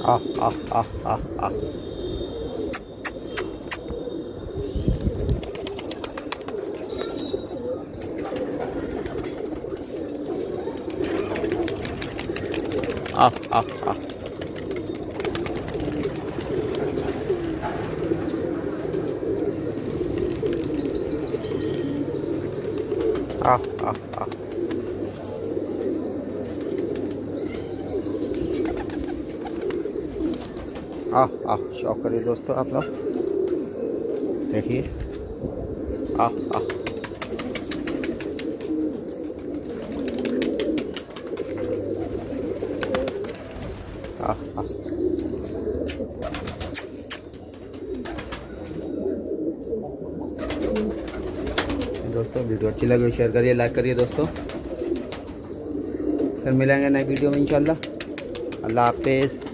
आह आह आह आह आह आह आह आह आह आह आह आह आह शौक करिए दोस्तों आप लोग देखिए। आह आह आह आह दोस्तों वीडियो अच्छी लगी शेयर करिए, लाइक करिए दोस्तों। फिर मिलेंगे नई वीडियो में इंशाल्लाह। अल्लाह हाफिज़।